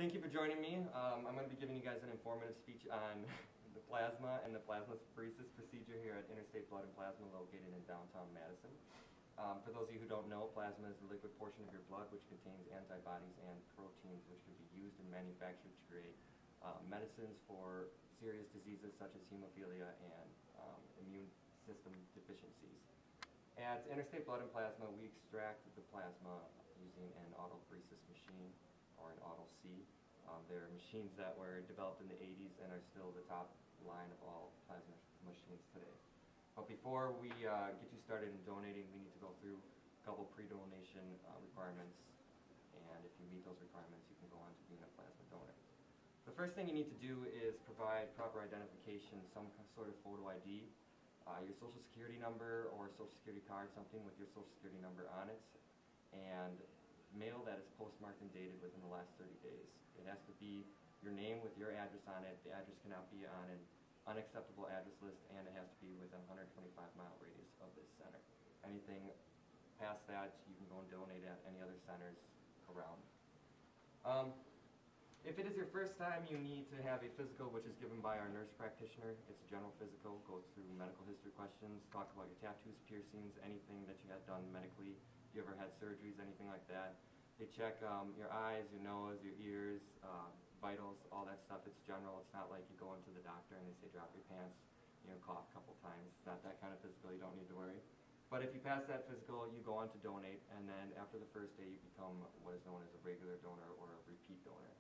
Thank you for joining me. I'm going to be giving you guys an informative speech on the plasma and the plasmapheresis procedure here at Interstate Blood and Plasma located in downtown Madison. For those of you who don't know, plasma is the liquid portion of your blood which contains antibodies and proteins which can be used and manufactured to create medicines for serious diseases such as hemophilia and immune system deficiencies. At Interstate Blood and Plasma, we extract the plasma using an autopheresis machine, or an Auto-C. They're machines that were developed in the 80s and are still the top line of all plasma machines today. But before we get you started in donating, we need to go through a couple pre-donation requirements, and if you meet those requirements, you can go on to being a plasma donor. The first thing you need to do is provide proper identification, some sort of photo ID, your social security number or social security card, something with your social security number on it, and mail that is postmarked and dated within the last 30 days. It has to be your name with your address on it. The address cannot be on an unacceptable address list, and it has to be within a 125-mile radius of this center. Anything past that, you can go and donate at any other centers around. If it is your first time, you need to have a physical which is given by our nurse practitioner. It's a general physical, goes through medical history questions, talk about your tattoos, piercings, anything that you had done medically. If you ever had surgeries, anything like that. They check your eyes, your nose, your ears, vitals, all that stuff. It's general. It's not like you go into the doctor and they say drop your pants, cough a couple times. It's not that kind of physical. You don't need to worry. But if you pass that physical, you go on to donate, and then after the first day, you become what is known as a regular donor or a repeat donor.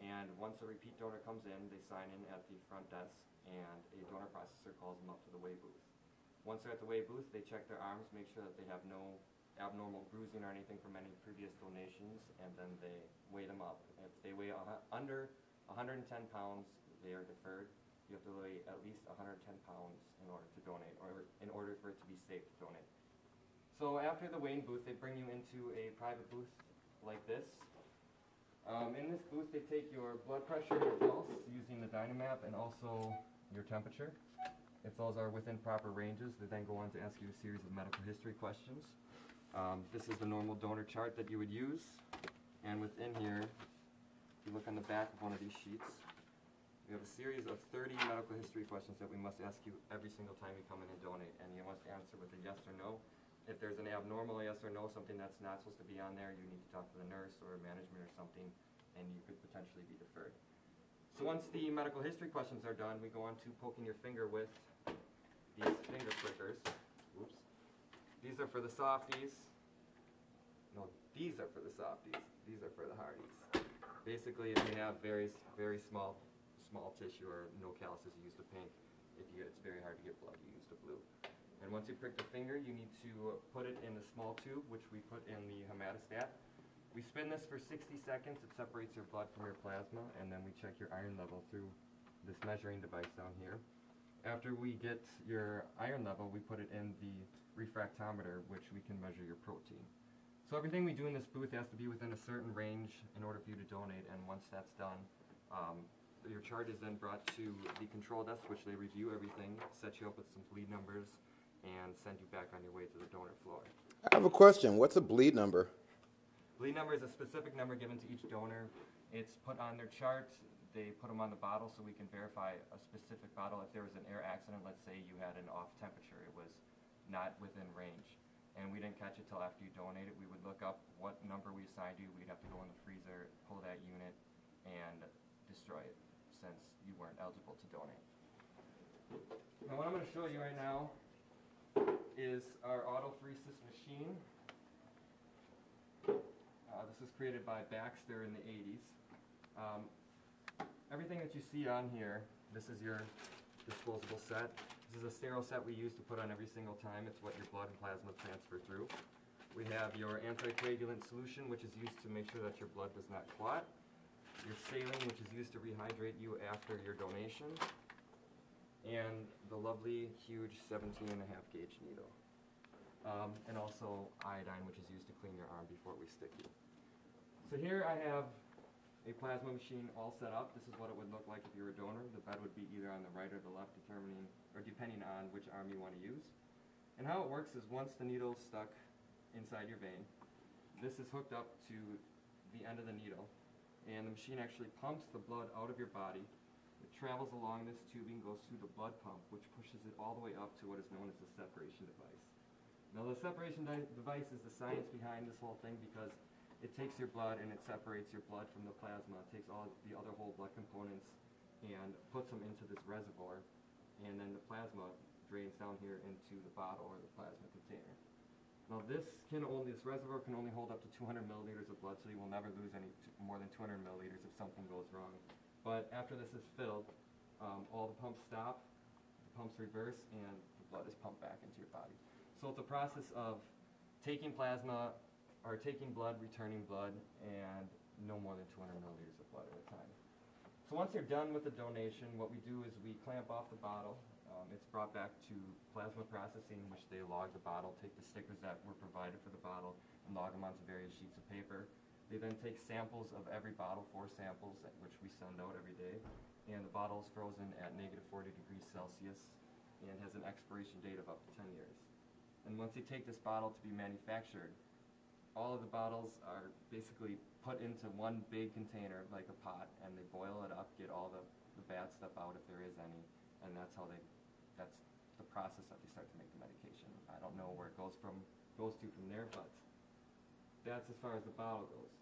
And once a repeat donor comes in, they sign in at the front desk, and a donor processor calls them up to the weigh booth. Once they're at the weigh booth, they check their arms, make sure that they have no abnormal bruising or anything from any previous donations, and then they weigh them up. If they weigh under 110 pounds, they are deferred. You have to weigh at least 110 pounds in order to donate, or in order for it to be safe to donate. So after the weighing booth, they bring you into a private booth like this. In this booth, they take your blood pressure, your pulse, using the Dynamap, and also your temperature. If those are within proper ranges, they then go on to ask you a series of medical history questions. This is the normal donor chart that you would use, and within here, if you look on the back of one of these sheets, we have a series of 30 medical history questions that we must ask you every single time you come in and donate, and you must answer with a yes or no. If there's an abnormal yes or no, something that's not supposed to be on there, you need to talk to the nurse or management or something, and you could potentially be deferred. So once the medical history questions are done, we go on to poking your finger with these finger prickers. Oops. These are for the softies. No, these are for the softies. These are for the hardies. Basically, if you have very small tissue or no calluses, you use the pink. It's very hard to get blood, you use the blue. And once you prick the finger, you need to put it in the small tube, which we put in the hematostat. We spin this for 60 seconds. It separates your blood from your plasma, and then we check your iron level through this measuring device down here. After we get your iron level, we put it in the refractometer, which we can measure your protein. So everything we do in this booth has to be within a certain range in order for you to donate, and once that's done, your chart is then brought to the control desk, which they review everything, set you up with some bleed numbers, and send you back on your way to the donor floor. I have a question. What's a bleed number? Bleed number is a specific number given to each donor. It's put on their chart. They put them on the bottle so we can verify a specific bottle. If there was an air accident, let's say you had an off temperature, it was not within range, and we didn't catch it till after you donated, we would look up what number we assigned you. We'd have to go in the freezer, pull that unit, and destroy it since you weren't eligible to donate. Now what I'm going to show you right now is our autopheresis machine. This was created by Baxter in the 80s. Everything that you see on here, this is your disposable set. This is a sterile set we use to put on every single time. It's what your blood and plasma transfer through. We have your anticoagulant solution, which is used to make sure that your blood does not clot. Your saline, which is used to rehydrate you after your donation. And the lovely, huge 17.5 gauge needle. And also iodine, which is used to clean your arm before we stick you. So here I have a plasma machine all set up. This is what it would look like if you were a donor. The bed would be either on the right or the left, depending on which arm you want to use. And how it works is once the needle is stuck inside your vein, this is hooked up to the end of the needle, and and the machine actually pumps the blood out of your body. It travels along this tubing, goes through the blood pump, which pushes it all the way up to what is known as the separation device. Now the separation device is the science behind this whole thing, because it takes your blood and it separates your blood from the plasma. It takes all the other whole blood components and puts them into this reservoir, and then the plasma drains down here into the bottle or the plasma container. Now this reservoir can only hold up to 200 milliliters of blood, so you will never lose any more than 200 milliliters if something goes wrong. But after this is filled, all the pumps stop, the pumps reverse, and the blood is pumped back into your body. So it's a process of taking plasma, or taking blood, returning blood, and no more than 200 milliliters of blood at a time. So once you're done with the donation, what we do is we clamp off the bottle. It's brought back to plasma processing, which they log the bottle, take the stickers that were provided for the bottle, and log them onto various sheets of paper. They then take samples of every bottle, 4 samples, which we send out every day, and the bottle is frozen at -40 degrees Celsius and has an expiration date of up to 10 years. And once they take this bottle to be manufactured, all of the bottles are basically put into one big container, like a pot, and they boil it up, get all the bad stuff out if there is any, and that's the process that they start to make the medication. I don't know where it goes to from there, but that's as far as the bottle goes.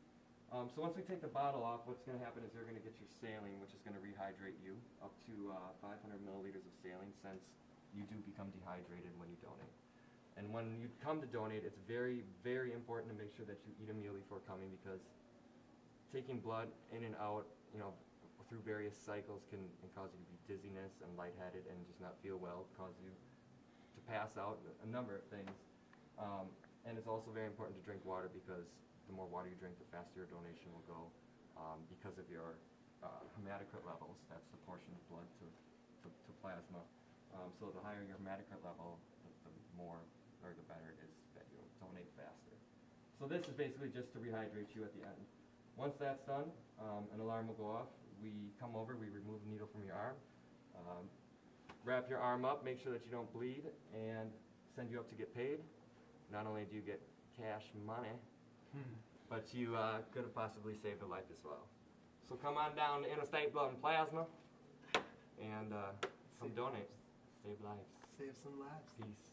So once we take the bottle off, what's going to happen is you're going to get your saline, which is going to rehydrate you up to 500 milliliters of saline, since you do become dehydrated when you donate. And when you come to donate, it's very, very important to make sure that you eat a meal before coming, because taking blood in and out, through various cycles can cause you to be dizziness and lightheaded and just not feel well, cause you to pass out, a number of things. And it's also very important to drink water, because the more water you drink, the faster your donation will go, because of your hematocrit levels. That's the portion of blood to plasma. So the higher your hematocrit level, the more or the better it is that you'll donate faster. So this is basically just to rehydrate you at the end. Once that's done, an alarm will go off. We come over, we remove the needle from your arm, wrap your arm up, make sure that you don't bleed, and send you up to get paid. Not only do you get cash money, but you could have possibly saved a life as well. So come on down to Interstate Blood and Plasma and come donate. Save lives. Save some lives. Peace.